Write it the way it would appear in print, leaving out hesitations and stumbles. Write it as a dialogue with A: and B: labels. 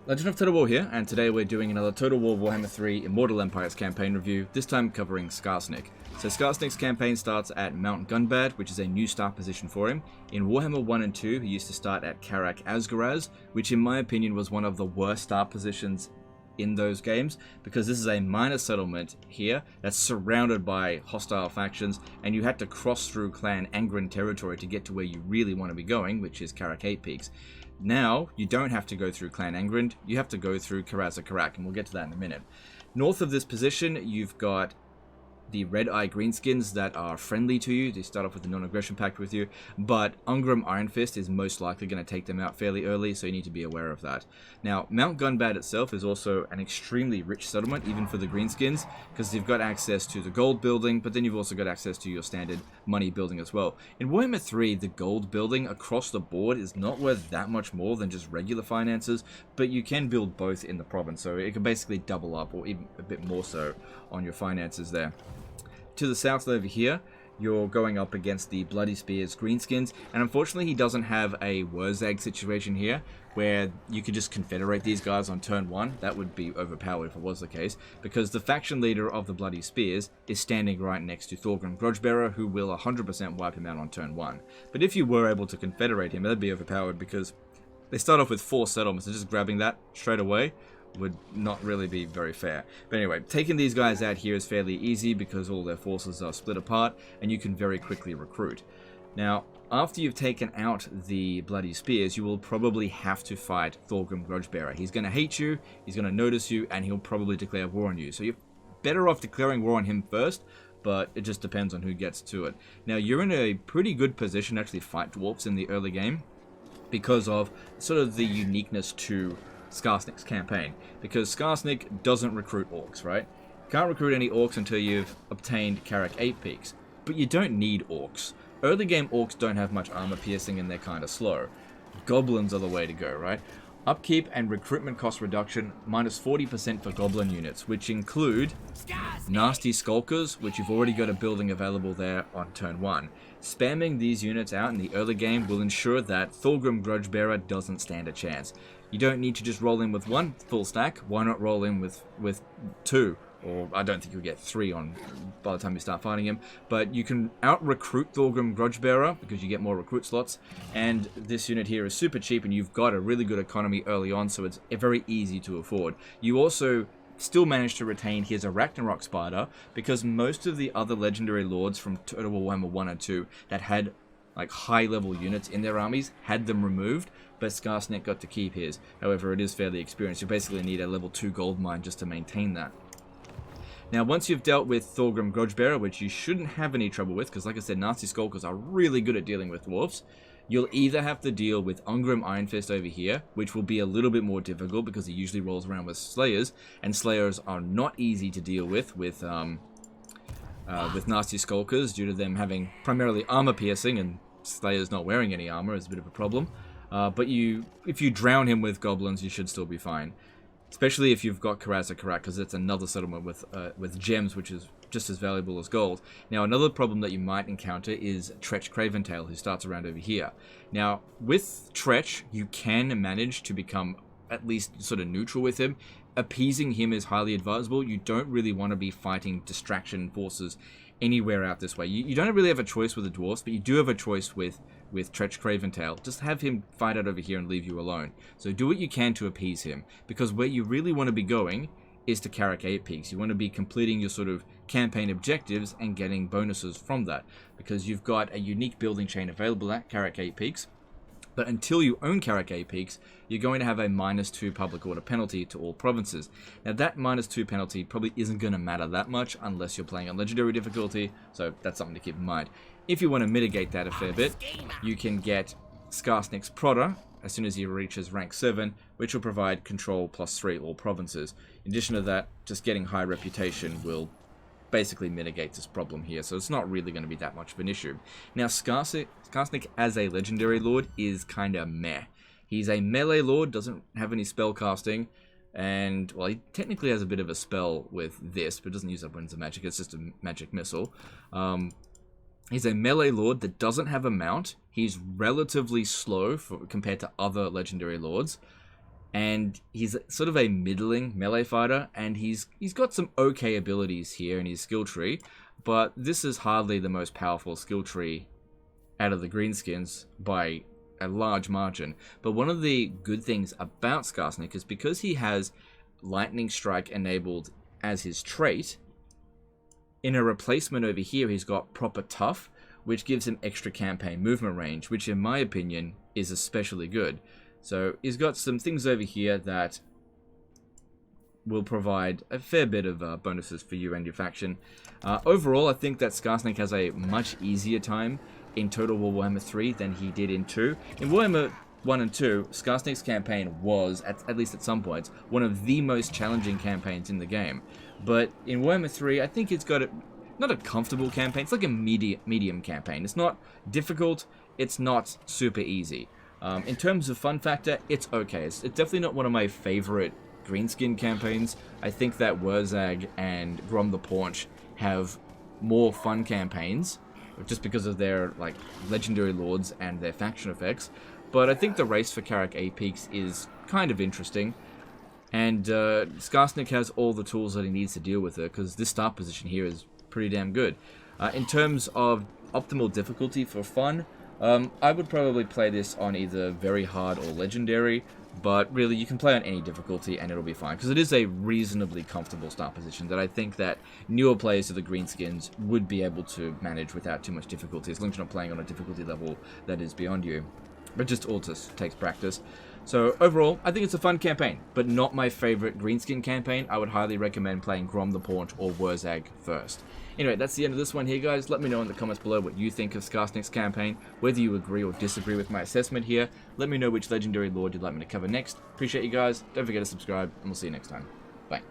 A: Legend of Total War here, and today we're doing another Total War Warhammer 3 Immortal Empires campaign review, this time covering Skarsnik. So Skarsnik's campaign starts at Mount Gunbad, which is a new start position for him. In Warhammer 1 and 2, he used to start at Karak Azgaraz, which in my opinion was one of the worst start positions in those games, because this is a minor settlement here that's surrounded by hostile factions, and you had to cross through Clan Angren territory to get to where you really want to be going, which is Karak 8 Peaks. Now, you don't have to go through Clan Angren, you have to go through Karak, and we'll get to that in a minute. North of this position, you've got the Red Eye Greenskins that are friendly to you. They start off with the non-aggression pact with you, but Ungrim Iron Fist is most likely going to take them out fairly early, so you need to be aware of that. Now, Mount Gunbad itself is also an extremely rich settlement, even for the Greenskins, because you've got access to the gold building, but then you've also got access to your standard money building as well. In Warhammer 3, the gold building across the board is not worth that much more than just regular finances, but you can build both in the province, so it can basically double up, or even a bit more so, on your finances there. To the south over here, you're going up against the Bloody Spears Greenskins, and unfortunately he doesn't have a Wurzag situation here, where you could just confederate these guys on turn 1. That would be overpowered if it was the case, because the faction leader of the Bloody Spears is standing right next to Thorgrim Grudgebearer, who will 100% wipe him out on turn 1. But if you were able to confederate him, that'd be overpowered, because they start off with 4 settlements, and just grabbing that straight away would not really be very fair. But anyway, taking these guys out here is fairly easy because all their forces are split apart and you can very quickly recruit. Now, after you've taken out the Bloody Spears, you will probably have to fight Thorgrim Grudgebearer. He's going to hate you, he's going to notice you, and he'll probably declare war on you. So you're better off declaring war on him first, but it just depends on who gets to it. Now, you're in a pretty good position to actually fight dwarfs in the early game because of sort of the uniqueness to Skarsnik's campaign, because Skarsnik doesn't recruit orcs, right? You can't recruit any orcs until you've obtained Karak 8 Peaks, but you don't need orcs. Early game orcs don't have much armor piercing and they're kind of slow. Goblins are the way to go, right? Upkeep and recruitment cost reduction minus 40% for goblin units, which include Nasty Skulkers, which you've already got a building available there on turn 1. Spamming these units out in the early game will ensure that Thorgrim Grudgebearer doesn't stand a chance. You don't need to just roll in with 1 full stack. Why not roll in with 2? Or I don't think you'll get 3 on by the time you start fighting him. But you can out-recruit Thorgrim Grudgebearer because you get more recruit slots. And this unit here is super cheap and you've got a really good economy early on, so it's very easy to afford. You also still manage to retain his Arachnarok Spider, because most of the other legendary lords from Total War Warhammer 1 and 2 that had like high-level units in their armies had them removed, but Skarsnik got to keep his. However, it is fairly experienced. You basically need a level 2 gold mine just to maintain that. Now, once you've dealt with Thorgrim Grudgebearer, which you shouldn't have any trouble with, because like I said, Nasty Skulkers are really good at dealing with dwarfs, you'll either have to deal with Ungrim Iron Fist over here, which will be a little bit more difficult because he usually rolls around with Slayers, and Slayers are not easy to deal with Nasty Skulkers due to them having primarily armor piercing, and Slayers not wearing any armor is a bit of a problem. But if you drown him with goblins, you should still be fine. Especially if you've got Karak, because it's another settlement with gems, which is just as valuable as gold. Now, another problem that you might encounter is Tretch Craventail, who starts around over here. Now, with Tretch, you can manage to become at least sort of neutral with him. Appeasing him is highly advisable. You don't really want to be fighting distraction forces anywhere out this way. You don't really have a choice with the dwarfs, but you do have a choice with Tretch Craventail. Just have him fight out over here and leave you alone. So do what you can to appease him, because where you really want to be going is to Karak 8 Peaks. You want to be completing your sort of campaign objectives and getting bonuses from that, because you've got a unique building chain available at Karak 8 Peaks. But until you own Karak 8 Peaks, you're going to have a -2 public order penalty to all provinces. Now, that -2 penalty probably isn't going to matter that much unless you're playing on legendary difficulty, so that's something to keep in mind. If you want to mitigate that a fair bit, you can get Skarsnik's Prodder as soon as he reaches rank 7, which will provide control +3 all provinces. In addition to that, just getting high reputation will basically mitigate this problem here, so it's not really going to be that much of an issue. Now, Skarsnik as a legendary lord is kind of meh. He's a melee lord, doesn't have any spell casting, and, well, he technically has a bit of a spell with this, but doesn't use up winds of magic, it's just a magic missile. He's a melee lord that doesn't have a mount. He's relatively slow compared to other legendary lords. and he's sort of a middling melee fighter, and he's got some okay abilities here in his skill tree, but this is hardly the most powerful skill tree out of the greenskins by a large margin. But one of the good things about Skarsnik is because he has Lightning Strike enabled as his trait, in a replacement over here he's got Proper Tough, which gives him extra campaign movement range, which in my opinion is especially good. So he's got some things over here that will provide a fair bit of bonuses for you and your faction. Overall, I think that Skarsnik has a much easier time in Total War Warhammer 3 than he did in 2. In Warhammer 1 and 2, Skarsnik's campaign was, at least at some points, one of the most challenging campaigns in the game. But in Warhammer 3, I think it's got not a comfortable campaign, it's like a medium campaign. It's not difficult, it's not super easy. In terms of fun factor, it's okay. It's definitely not one of my favorite greenskin campaigns. I think that Wurzag and Grom the Paunch have more fun campaigns, just because of their like legendary lords and their faction effects. But I think the race for Karak A-Peaks is kind of interesting. And Skarsnik has all the tools that he needs to deal with it, because this start position here is pretty damn good. In terms of optimal difficulty for fun, I would probably play this on either very hard or legendary, but really you can play on any difficulty and it'll be fine, because it is a reasonably comfortable start position that I think that newer players of the greenskins would be able to manage without too much difficulty, as long as you're not playing on a difficulty level that is beyond you. But just all just takes practice. So overall, I think it's a fun campaign, but not my favorite greenskin campaign. I would highly recommend playing Grom the Paunch or Wurzag first. Anyway, that's the end of this one here, guys. Let me know in the comments below what you think of Skarsnik's campaign, whether you agree or disagree with my assessment here. Let me know which legendary lord you'd like me to cover next. Appreciate you guys. Don't forget to subscribe, and we'll see you next time. Bye.